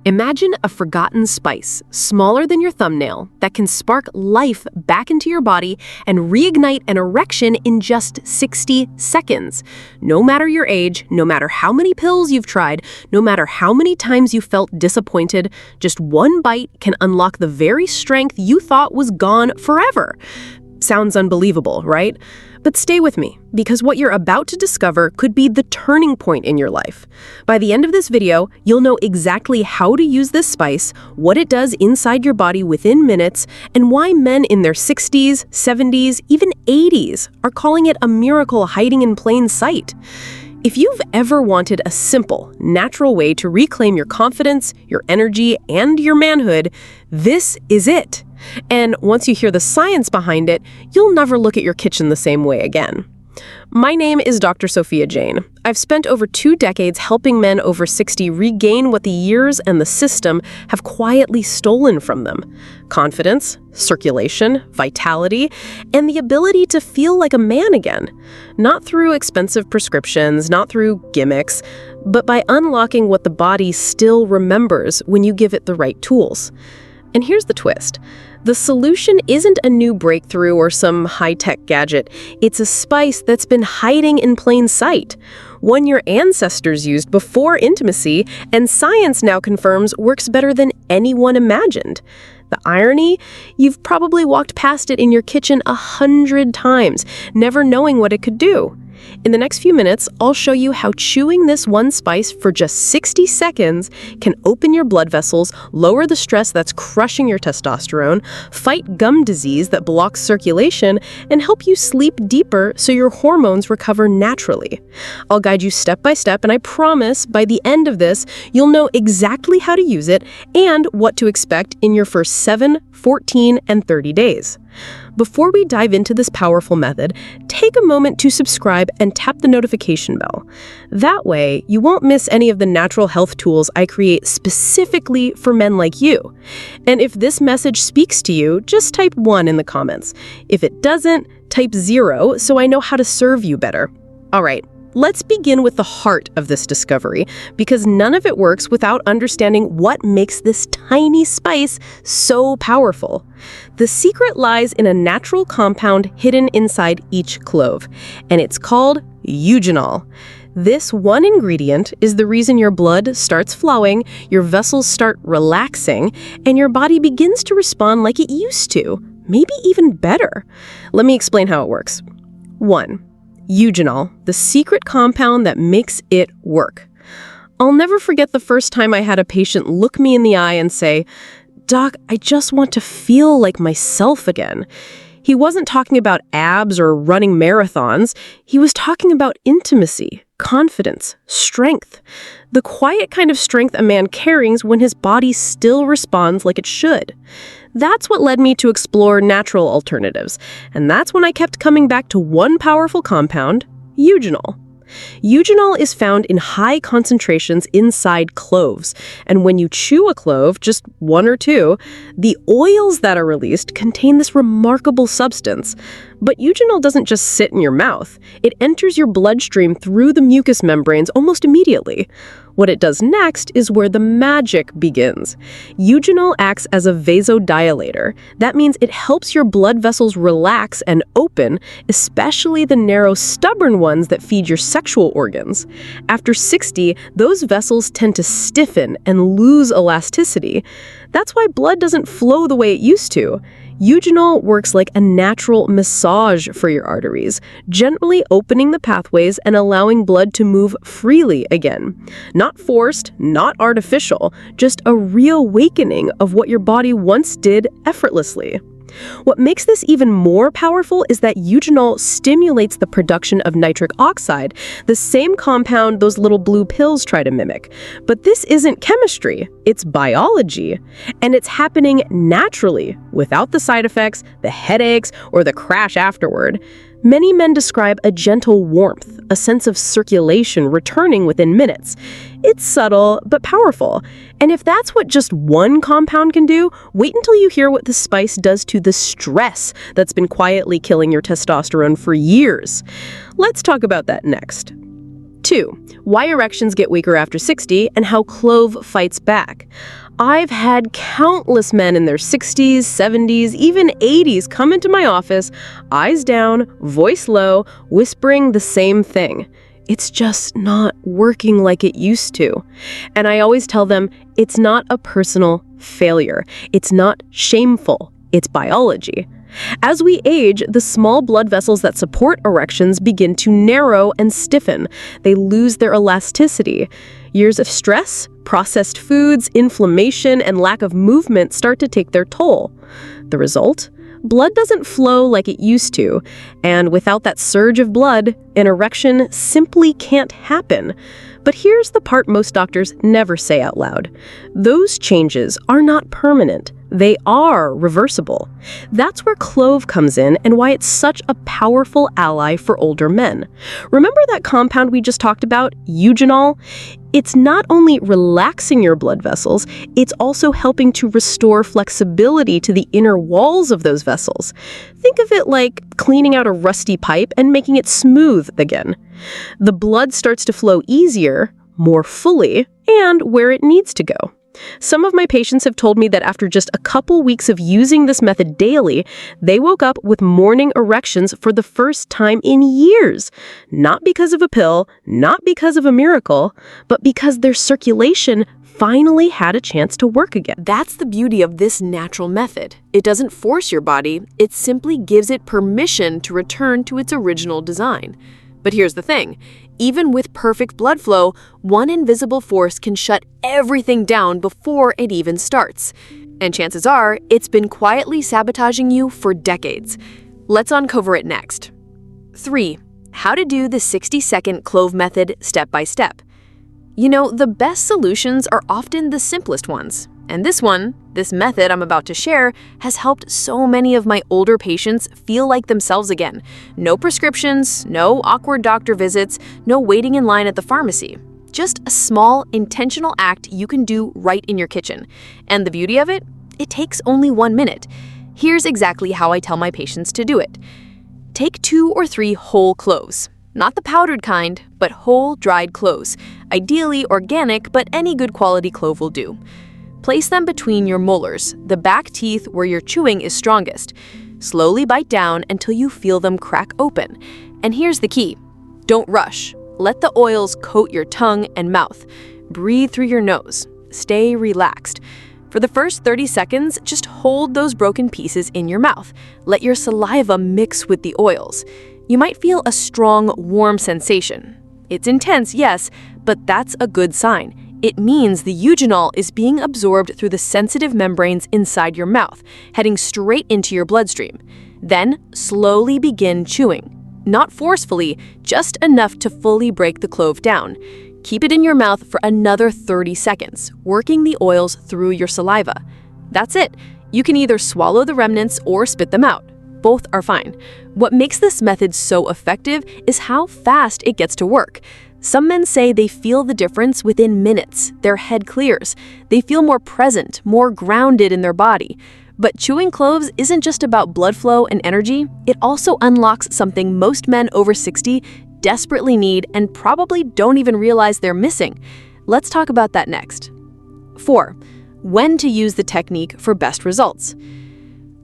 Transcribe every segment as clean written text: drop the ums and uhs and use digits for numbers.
Imagine a forgotten spice, smaller than your thumbnail, that can spark life back into your body and reignite an erection in just 60 seconds. No matter your age, no matter how many pills you've tried, no matter how many times you felt disappointed, just one bite can unlock the very strength you thought was gone forever. Sounds unbelievable, right? But stay with me, because what you're about to discover could be the turning point in your life. By the end of this video, you'll know exactly how to use this spice, what it does inside your body within minutes, and why men in their 60s, 70s, even 80s are calling it a miracle hiding in plain sight. If you've ever wanted a simple, natural way to reclaim your confidence, your energy, and your manhood, this is it. And once you hear the science behind it, you'll never look at your kitchen the same way again. My name is Dr. Sophia Jain. I've spent over 2 decades helping men over 60 regain what the years and the system have quietly stolen from them: confidence, circulation, vitality, and the ability to feel like a man again. Not through expensive prescriptions, not through gimmicks, but by unlocking what the body still remembers when you give it the right tools. And here's the twist. The solution isn't a new breakthrough or some high-tech gadget. It's a spice that's been hiding in plain sight, one your ancestors used before intimacy, and science now confirms works better than anyone imagined. The irony? You've probably walked past it in your kitchen 100 times, never knowing what it could do. In the next few minutes, I'll show you how chewing this one spice for just 60 seconds can open your blood vessels, lower the stress that's crushing your testosterone, fight gum disease that blocks circulation, and help you sleep deeper so your hormones recover naturally. I'll guide you step by step, and I promise by the end of this, you'll know exactly how to use it and what to expect in your first 7, 14, and 30 days. Before we dive into this powerful method, take a moment to subscribe and tap the notification bell. That way, you won't miss any of the natural health tools I create specifically for men like you. And if this message speaks to you, just type 1 in the comments. If it doesn't, type 0 so I know how to serve you better. All right. Let's begin with the heart of this discovery, because none of it works without understanding what makes this tiny spice so powerful. The secret lies in a natural compound hidden inside each clove, and it's called eugenol. This one ingredient is the reason your blood starts flowing, your vessels start relaxing, and your body begins to respond like it used to, maybe even better. Let me explain how it works. 1. Eugenol, the secret compound that makes it work. I'll never forget the first time I had a patient look me in the eye and say, "Doc, I just want to feel like myself again." He wasn't talking about abs or running marathons. He was talking about intimacy, confidence, strength. The quiet kind of strength a man carries when his body still responds like it should. That's what led me to explore natural alternatives, and that's when I kept coming back to one powerful compound, eugenol. Eugenol is found in high concentrations inside cloves, and when you chew a clove, just 1 or 2, the oils that are released contain this remarkable substance. But eugenol doesn't just sit in your mouth. It enters your bloodstream through the mucous membranes almost immediately. What it does next is where the magic begins. Eugenol acts as a vasodilator. That means it helps your blood vessels relax and open, especially the narrow, stubborn ones that feed your sexual organs. After 60, those vessels tend to stiffen and lose elasticity. That's why blood doesn't flow the way it used to. Eugenol works like a natural massage for your arteries, gently opening the pathways and allowing blood to move freely again. Not forced, not artificial, just a reawakening of what your body once did effortlessly. What makes this even more powerful is that eugenol stimulates the production of nitric oxide, the same compound those little blue pills try to mimic. But this isn't chemistry, it's biology. And it's happening naturally, without the side effects, the headaches, or the crash afterward. Many men describe a gentle warmth, a sense of circulation returning within minutes. It's subtle, but powerful. And if that's what just one compound can do, wait until you hear what the spice does to the stress that's been quietly killing your testosterone for years. Let's talk about that next. 2. Why erections get weaker after 60 and how Clove fights back. I've had countless men in their 60s, 70s, even 80s come into my office, eyes down, voice low, whispering the same thing. It's just not working like it used to. And I always tell them, it's not a personal failure. It's not shameful. It's biology. As we age, the small blood vessels that support erections begin to narrow and stiffen. They lose their elasticity. Years of stress, processed foods, inflammation, and lack of movement start to take their toll. The result? Blood doesn't flow like it used to, and without that surge of blood, an erection simply can't happen. But here's the part most doctors never say out loud. Those changes are not permanent. They are reversible. That's where Clove comes in and why it's such a powerful ally for older men. Remember that compound we just talked about, eugenol? It's not only relaxing your blood vessels, it's also helping to restore flexibility to the inner walls of those vessels. Think of it like cleaning out a rusty pipe and making it smooth again. The blood starts to flow easier, more fully, and where it needs to go. Some of my patients have told me that after just a couple weeks of using this method daily, they woke up with morning erections for the first time in years. Not because of a pill, not because of a miracle, but because their circulation finally had a chance to work again. That's the beauty of this natural method. It doesn't force your body, it simply gives it permission to return to its original design. But here's the thing. Even with perfect blood flow, one invisible force can shut everything down before it even starts. And chances are, it's been quietly sabotaging you for decades. Let's uncover it next. 3. How to do the 60-second Clove method step by step. You know, the best solutions are often the simplest ones. And this method I'm about to share, has helped so many of my older patients feel like themselves again. No prescriptions, no awkward doctor visits, no waiting in line at the pharmacy. Just a small, intentional act you can do right in your kitchen. And the beauty of it? It takes only 1 minute. Here's exactly how I tell my patients to do it. Take 2 or 3 whole cloves. Not the powdered kind, but whole dried cloves. Ideally organic, but any good quality clove will do. Place them between your molars, the back teeth where your chewing is strongest. Slowly bite down until you feel them crack open. And here's the key. Don't rush. Let the oils coat your tongue and mouth. Breathe through your nose. Stay relaxed. For the first 30 seconds, just hold those broken pieces in your mouth. Let your saliva mix with the oils. You might feel a strong, warm sensation. It's intense, yes, but that's a good sign. It means the eugenol is being absorbed through the sensitive membranes inside your mouth, heading straight into your bloodstream. Then, slowly begin chewing. Not forcefully, just enough to fully break the clove down. Keep it in your mouth for another 30 seconds, working the oils through your saliva. That's it. You can either swallow the remnants or spit them out. Both are fine. What makes this method so effective is how fast it gets to work. Some men say they feel the difference within minutes. Their head clears. They feel more present, more grounded in their body. But chewing cloves isn't just about blood flow and energy. It also unlocks something most men over 60 desperately need and probably don't even realize they're missing. Let's talk about that next. 4. When to use the technique for best results.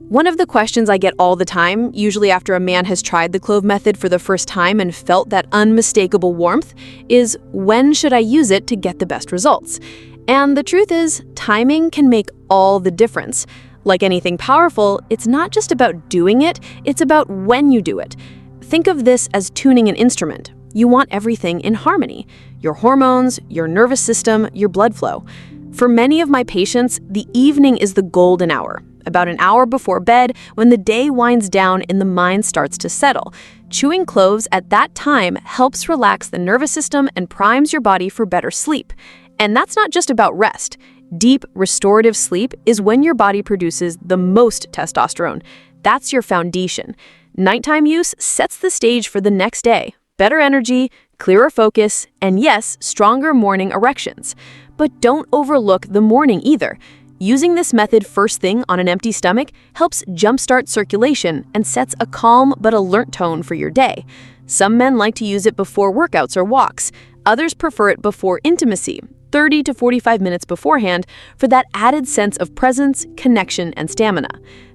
One of the questions I get all the time, usually after a man has tried the Clove method for the first time and felt that unmistakable warmth, is when should I use it to get the best results? And the truth is, timing can make all the difference. Like anything powerful, it's not just about doing it, it's about when you do it. Think of this as tuning an instrument. You want everything in harmony. Your hormones, your nervous system, your blood flow. For many of my patients, the evening is the golden hour. About an hour before bed, when the day winds down and the mind starts to settle. Chewing cloves at that time helps relax the nervous system and primes your body for better sleep. And that's not just about rest. Deep, restorative sleep is when your body produces the most testosterone. That's your foundation. Nighttime use sets the stage for the next day. Better energy, clearer focus, and yes, stronger morning erections. But don't overlook the morning either. Using this method first thing on an empty stomach helps jumpstart circulation and sets a calm but alert tone for your day. Some men like to use it before workouts or walks. Others prefer it before intimacy, 30 to 45 minutes beforehand, for that added sense of presence, connection, and stamina.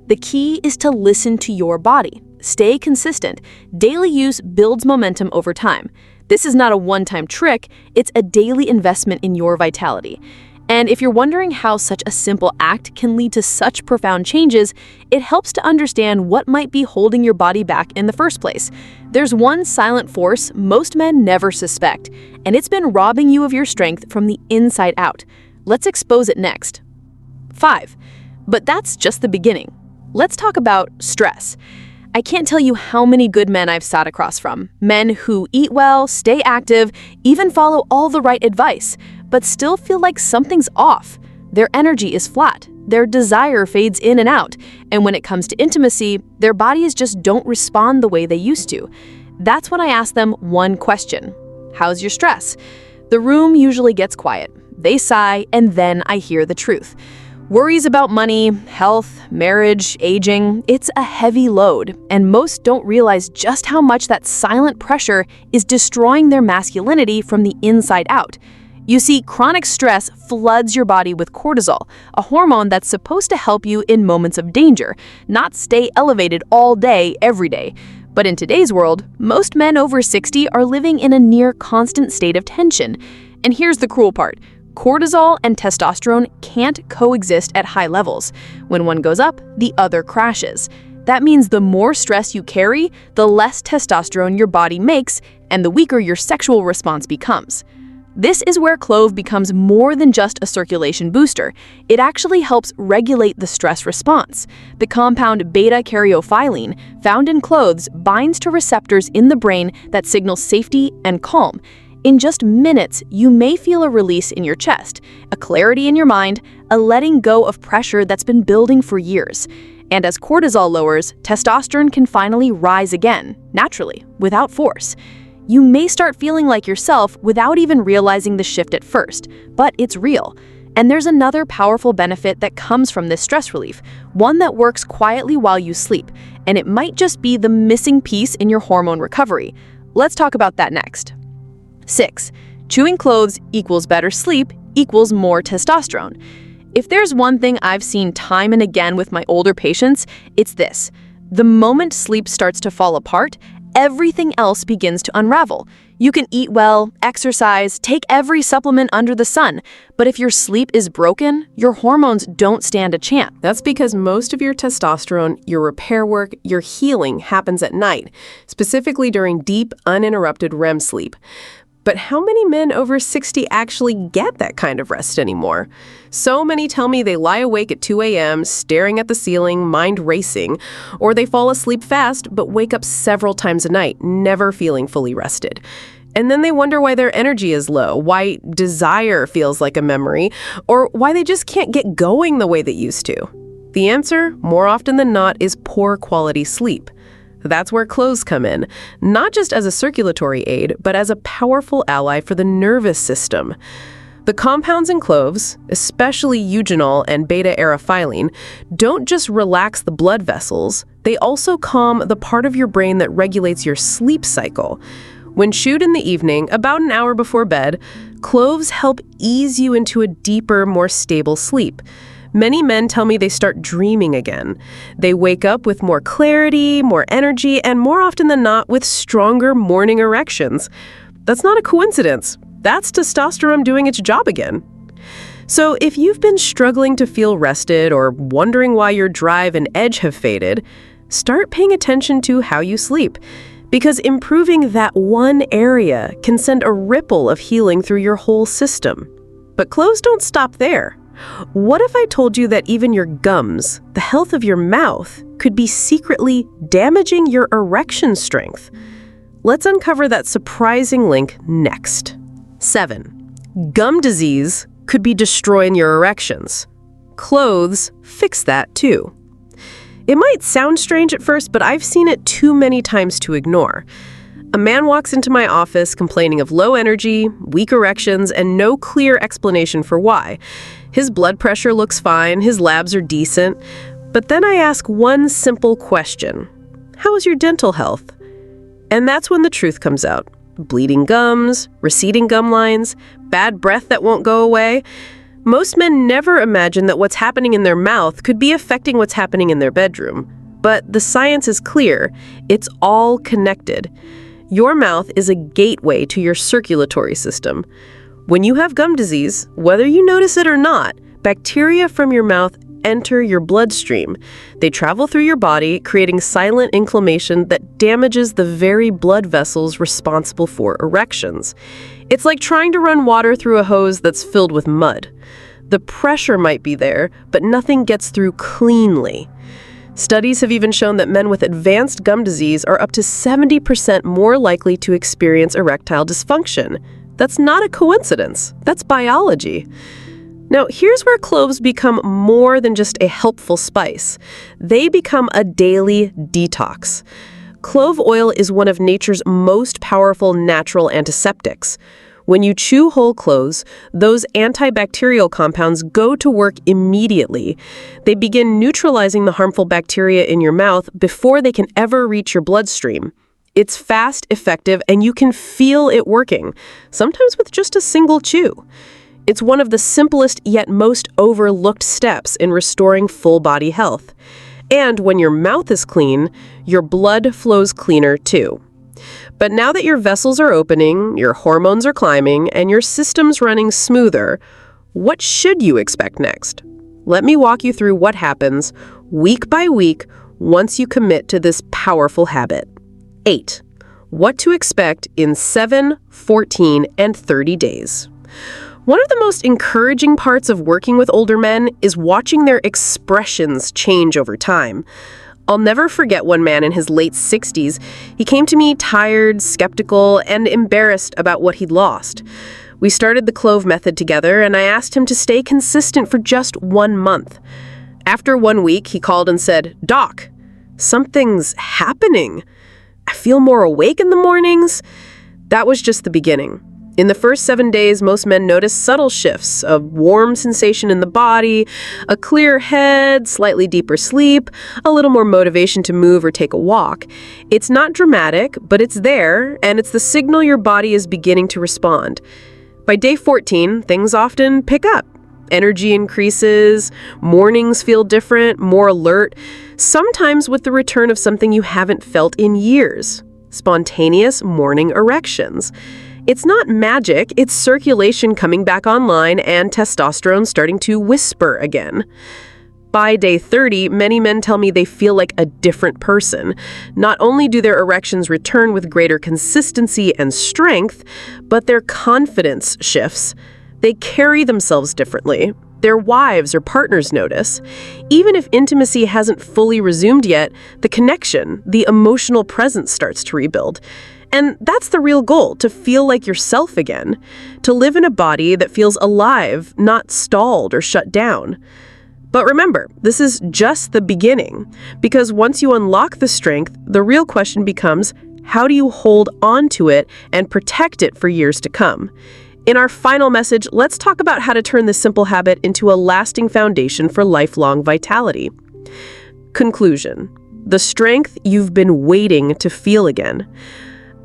The key is to listen to your body. Stay consistent. Daily use builds momentum over time. This is not a one-time trick, it's a daily investment in your vitality. And if you're wondering how such a simple act can lead to such profound changes, it helps to understand what might be holding your body back in the first place. There's one silent force most men never suspect, and it's been robbing you of your strength from the inside out. Let's expose it next. 5. But that's just the beginning. Let's talk about stress. I can't tell you how many good men I've sat across from. Men who eat well, stay active, even follow all the right advice, but still feel like something's off. Their energy is flat, their desire fades in and out, and when it comes to intimacy, their bodies just don't respond the way they used to. That's when I ask them one question: how's your stress? The room usually gets quiet. They sigh, and then I hear the truth. Worries about money, health, marriage, aging, it's a heavy load, and most don't realize just how much that silent pressure is destroying their masculinity from the inside out. You see, chronic stress floods your body with cortisol, a hormone that's supposed to help you in moments of danger, not stay elevated all day, every day. But in today's world, most men over 60 are living in a near constant state of tension. And here's the cruel part. Cortisol and testosterone can't coexist at high levels. When one goes up, the other crashes. That means the more stress you carry, the less testosterone your body makes, and the weaker your sexual response becomes. This is where Clove becomes more than just a circulation booster. It actually helps regulate the stress response. The compound beta-caryophyllene, found in cloves, binds to receptors in the brain that signal safety and calm. In just minutes, you may feel a release in your chest, a clarity in your mind, a letting go of pressure that's been building for years. And as cortisol lowers, testosterone can finally rise again, naturally, without force. You may start feeling like yourself without even realizing the shift at first, but it's real. And there's another powerful benefit that comes from this stress relief, one that works quietly while you sleep, and it might just be the missing piece in your hormone recovery. Let's talk about that next. 6. Chewing cloves equals better sleep equals more testosterone. If there's one thing I've seen time and again with my older patients, it's this. The moment sleep starts to fall apart, everything else begins to unravel. You can eat well, exercise, take every supplement under the sun, but if your sleep is broken, your hormones don't stand a chance. That's because most of your testosterone, your repair work, your healing happens at night, specifically during deep, uninterrupted REM sleep. But how many men over 60 actually get that kind of rest anymore? So many tell me they lie awake at 2 a.m., staring at the ceiling, mind racing, or they fall asleep fast but wake up several times a night, never feeling fully rested. And then they wonder why their energy is low, why desire feels like a memory, or why they just can't get going the way they used to. The answer, more often than not, is poor quality sleep. That's where cloves come in, not just as a circulatory aid, but as a powerful ally for the nervous system. The compounds in cloves, especially eugenol and beta-caryophyllene, don't just relax the blood vessels, they also calm the part of your brain that regulates your sleep cycle. When chewed in the evening, about an hour before bed, cloves help ease you into a deeper, more stable sleep. Many men tell me they start dreaming again. They wake up with more clarity, more energy, and more often than not with stronger morning erections. That's not a coincidence. That's testosterone doing its job again. So if you've been struggling to feel rested or wondering why your drive and edge have faded, start paying attention to how you sleep. Because improving that one area can send a ripple of healing through your whole system. But cloves don't stop there. What if I told you that even your gums, the health of your mouth, could be secretly damaging your erection strength? Let's uncover that surprising link next. 7. Gum disease could be destroying your erections. Cloves fix that too. It might sound strange at first, but I've seen it too many times to ignore. A man walks into my office complaining of low energy, weak erections, and no clear explanation for why. His blood pressure looks fine, his labs are decent, but then I ask one simple question. How is your dental health? And that's when the truth comes out. bleeding gums, receding gum lines, bad breath that won't go away. Most men never imagine that what's happening in their mouth could be affecting what's happening in their bedroom. But the science is clear. It's all connected. Your mouth is a gateway to your circulatory system. When you have gum disease, whether you notice it or not, bacteria from your mouth enter your bloodstream. They travel through your body, creating silent inflammation that damages the very blood vessels responsible for erections. It's like trying to run water through a hose that's filled with mud. The pressure might be there, but nothing gets through cleanly. Studies have even shown that men with advanced gum disease are up to 70% more likely to experience erectile dysfunction. That's not a coincidence. That's biology. Now, here's where cloves become more than just a helpful spice. They become a daily detox. Clove oil is one of nature's most powerful natural antiseptics. When you chew whole cloves, those antibacterial compounds go to work immediately. They begin neutralizing the harmful bacteria in your mouth before they can ever reach your bloodstream. It's fast, effective, and you can feel it working, sometimes with just a single chew. It's one of the simplest yet most overlooked steps in restoring full-body health. And when your mouth is clean, your blood flows cleaner too. But now that your vessels are opening, your hormones are climbing, and your system's running smoother, what should you expect next? Let me walk you through what happens week by week once you commit to this powerful habit. 8. What to expect in 7, 14, and 30 days. One of the most encouraging parts of working with older men is watching their expressions change over time. I'll never forget one man in his late 60s. He came to me tired, skeptical, and embarrassed about what he'd lost. We started the Clove method together, and I asked him to stay consistent for just 1 month. After 1 week, he called and said, "Doc, something's happening. I feel more awake in the mornings." That was just the beginning. In the first 7 days, most men notice subtle shifts, a warm sensation in the body, a clear head, slightly deeper sleep, a little more motivation to move or take a walk. It's not dramatic, but it's there, and it's the signal your body is beginning to respond. By day 14, things often pick up. Energy increases, mornings feel different, more alert, sometimes with the return of something you haven't felt in years: spontaneous morning erections. It's not magic, it's circulation coming back online and testosterone starting to whisper again. By day 30, many men tell me they feel like a different person. Not only do their erections return with greater consistency and strength, but their confidence shifts. They carry themselves differently. Their wives or partners notice. Even if intimacy hasn't fully resumed yet, the connection, the emotional presence starts to rebuild. And that's the real goal, to feel like yourself again, to live in a body that feels alive, not stalled or shut down. But remember, this is just the beginning, because once you unlock the strength, the real question becomes, how do you hold on to it and protect it for years to come? In our final message, let's talk about how to turn this simple habit into a lasting foundation for lifelong vitality. Conclusion: the strength you've been waiting to feel again.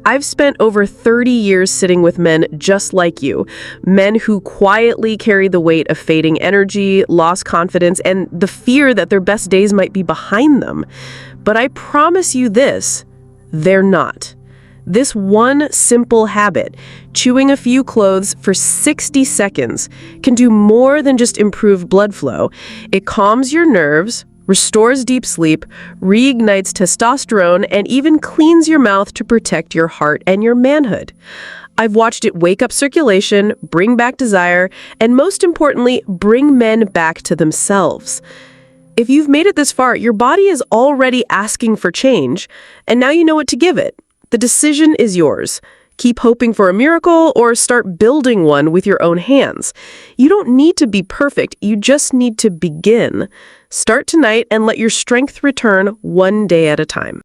I've spent over 30 years sitting with men just like you, men who quietly carry the weight of fading energy, lost confidence, and the fear that their best days might be behind them. But I promise you this, they're not. This one simple habit, chewing a few cloves for 60 seconds, can do more than just improve blood flow. It calms your nerves, restores deep sleep, reignites testosterone, and even cleans your mouth to protect your heart and your manhood. I've watched it wake up circulation, bring back desire, and most importantly, bring men back to themselves. If you've made it this far, your body is already asking for change, and now you know what to give it. The decision is yours. Keep hoping for a miracle or start building one with your own hands. You don't need to be perfect, you just need to begin. Start tonight and let your strength return one day at a time.